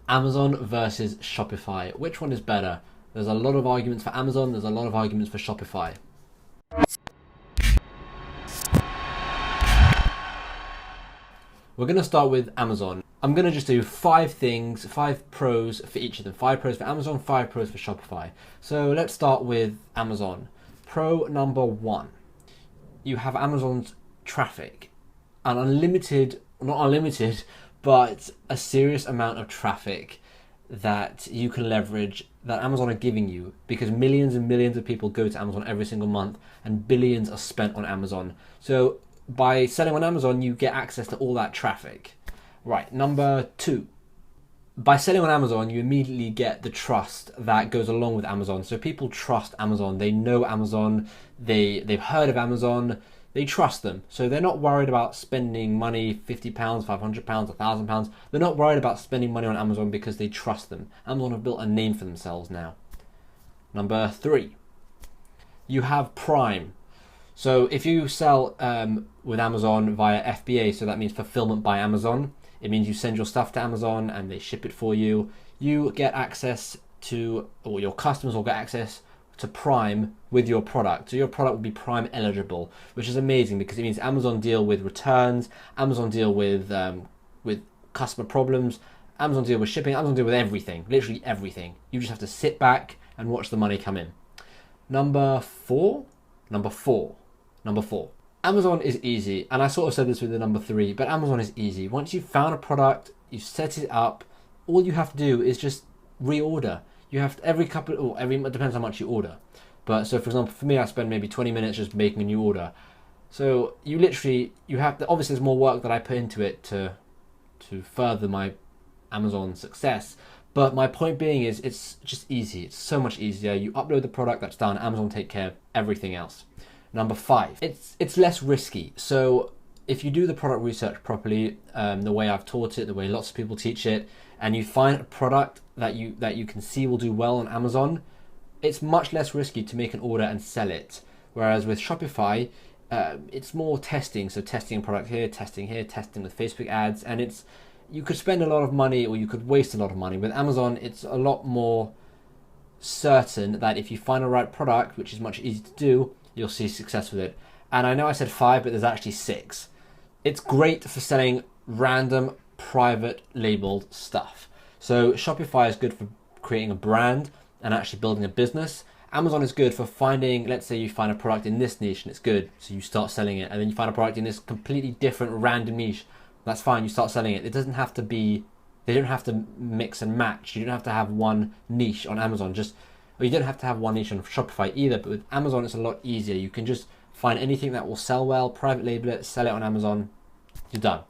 Amazon versus Shopify. Which one is better? There's a lot of arguments for Amazon, there's a lot of arguments for Shopify. We're going to start with Amazon. I'm going to just do 5 things, 5 pros for each of them. 5 pros for Amazon, 5 pros for Shopify. So let's start with Amazon. Pro number 1. You have Amazon's traffic. An unlimited, not unlimited, but a serious amount of traffic that you can leverage, that Amazon are giving you, because millions and millions of people go to Amazon every single month and billions are spent on Amazon. So by selling on Amazon, you get access to all that traffic. Right, number 2. By selling on Amazon, you immediately get the trust that goes along with Amazon. So people trust Amazon. They know Amazon. They've heard of Amazon. They trust them. So they're not worried about spending money, £50, £500, £1,000. They're not worried about spending money on Amazon because they trust them. Amazon have built a name for themselves now. Number 3. You have Prime. So if you sell with Amazon via FBA, so that means fulfillment by Amazon, it means you send your stuff to Amazon and they ship it for you. You get access to, or your customers will get access to Prime with your product. So your product will be Prime eligible, which is amazing because it means Amazon deal with returns, Amazon deal with customer problems, Amazon deal with shipping, Amazon deal with everything, literally everything. You just have to sit back and watch the money come in. Number four. Amazon is easy, and I sort of said this with the number 3, but Amazon is easy. Once you've found a product, you've set it up, all you have to do is just reorder. You have to, it depends how much you order. But so for example, for me, I spend maybe 20 minutes just making a new order. So you have to, obviously there's more work that I put into it to further my Amazon success. But my point being is it's just easy. It's so much easier. You upload the product, that's done. Amazon take care of everything else. Number 5, it's less risky. So if you do the product research properly, the way I've taught it, the way lots of people teach it, and you find a product that you can see will do well on Amazon, it's much less risky to make an order and sell it. Whereas with Shopify, it's more testing. So testing a product here, testing with Facebook ads, and you could spend a lot of money or you could waste a lot of money. With Amazon, it's a lot more certain that if you find the right product, which is much easier to do, you'll see success with it. And I know I said 5, but there's actually 6. It's great for selling random private labeled stuff. So Shopify is good for creating a brand and actually building a business. Amazon is good for finding, let's say you find a product in this niche and it's good, so you start selling it, and then you find a product in this completely different random niche. That's fine, you start selling it. It doesn't have to be, they don't have to mix and match. You don't have to have one niche on Amazon. Or you don't have to have one niche on Shopify either, but with Amazon it's a lot easier. You can just find anything that will sell well, private label it, sell it on Amazon, you're done.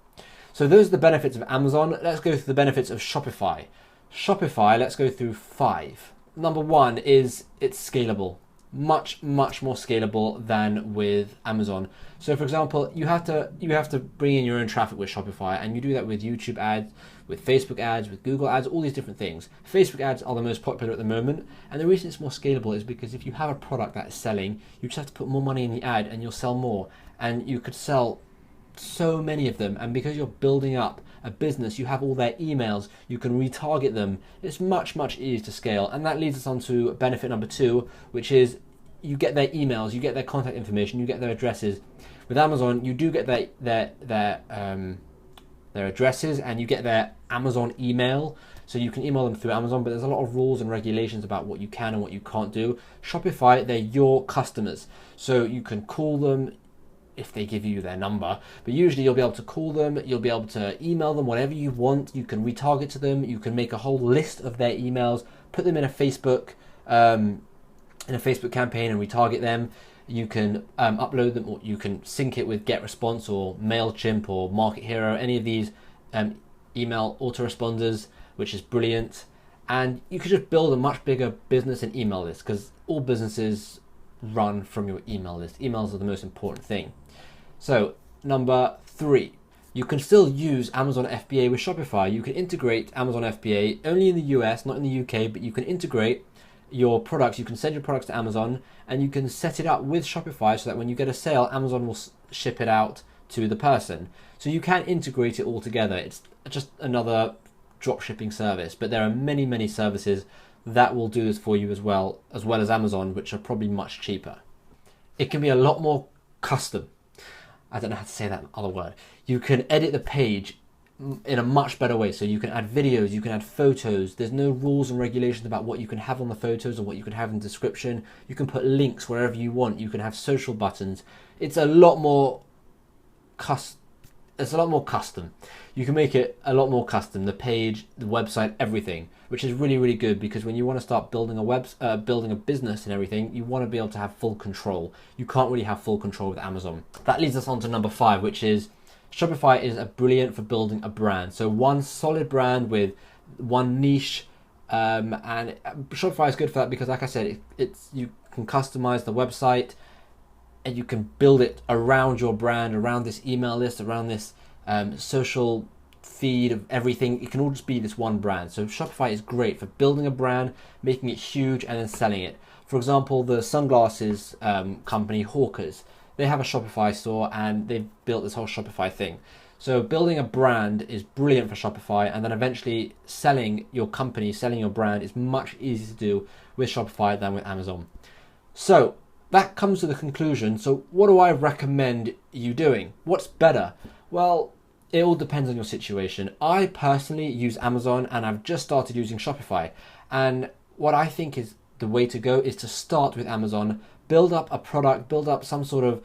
So those are the benefits of Amazon. Let's go through the benefits of Shopify. Shopify, let's go through 5. Number 1 is it's scalable. Much more scalable than with Amazon. So for example, you have to bring in your own traffic with Shopify, and you do that with YouTube ads, with Facebook ads, with Google ads, all these different things. Facebook ads are the most popular at the moment, and the reason it's more scalable is because if you have a product that is selling, you just have to put more money in the ad and you'll sell more, and you could sell so many of them. And because you're building up a business, you have all their emails, you can retarget them. It's much easier to scale. And that leads us on to benefit number 2, which is you get their emails, you get their contact information, you get their addresses. With Amazon, you do get their addresses, and you get their Amazon email, so you can email them through Amazon, but there's a lot of rules and regulations about what you can and what you can't do. Shopify, they're your customers, so you can call them if they give you their number, but usually you'll be able to call them, you'll be able to email them whatever you want, you can retarget to them, you can make a whole list of their emails, put them in a Facebook campaign and retarget them. You can upload them, or you can sync it with GetResponse or MailChimp or Market Hero, any of these email autoresponders, which is brilliant. And you could just build a much bigger business and email list, because all businesses run from your email list. Emails are the most important thing. So number 3, you can still use Amazon FBA with Shopify. You can integrate Amazon FBA only in the US, not in the UK, but you can integrate your products. You can send your products to Amazon, and you can set it up with Shopify so that when you get a sale, Amazon will ship it out to the person. So you can integrate it all together. It's just another drop shipping service, but there are many, many services that will do this for you as well as Amazon, which are probably much cheaper. It can be a lot more custom. I don't know how to say that other word. You can edit the page in a much better way. So you can add videos, you can add photos. There's no rules and regulations about what you can have on the photos or what you can have in the description. You can put links wherever you want. You can have social buttons. It's a lot more custom. You can make it a lot more custom. The page, the website, everything, which is really, really good, because when you want to start building a business and everything, you want to be able to have full control. You can't really have full control with Amazon. That leads us on to number 5, which is Shopify is brilliant for building a brand. So one solid brand with one niche, and Shopify is good for that because, like I said, you can customize the website and you can build it around your brand, around this email list, around this social feed of everything. It can all just be this one brand. So Shopify is great for building a brand, making it huge, and then selling it. For example, the sunglasses company Hawkers, they have a Shopify store and they've built this whole Shopify thing. So building a brand is brilliant for Shopify, and then eventually selling your company, selling your brand is much easier to do with Shopify than with Amazon. So that comes to the conclusion. So what do I recommend you doing? What's better? Well, it all depends on your situation. I personally use Amazon and I've just started using Shopify. And what I think is the way to go is to start with Amazon, build up a product, build up some sort of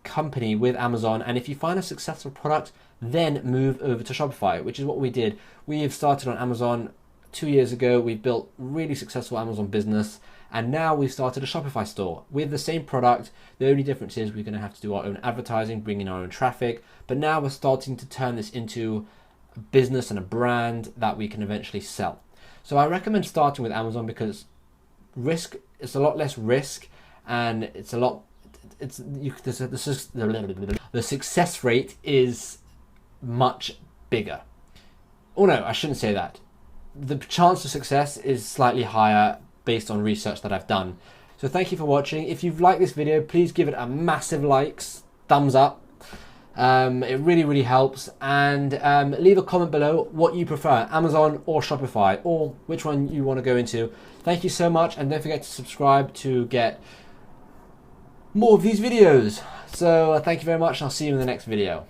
company with Amazon. And if you find a successful product, then move over to Shopify, which is what we did. We have started on Amazon 2 years ago. We've built really successful Amazon business. And now we've started a Shopify store with the same product. The only difference is we're going to have to do our own advertising, bring in our own traffic. But now we're starting to turn this into a business and a brand that we can eventually sell. So I recommend starting with Amazon because it's a lot less risk, and the success rate is much bigger. Oh no, I shouldn't say that. The chance of success is slightly higher based on research that I've done. So thank you for watching. If you've liked this video, please give it a massive thumbs up. It really, really helps. And leave a comment below what you prefer, Amazon or Shopify, or which one you want to go into. Thank you so much, and don't forget to subscribe to get more of these videos. So thank you very much, and I'll see you in the next video.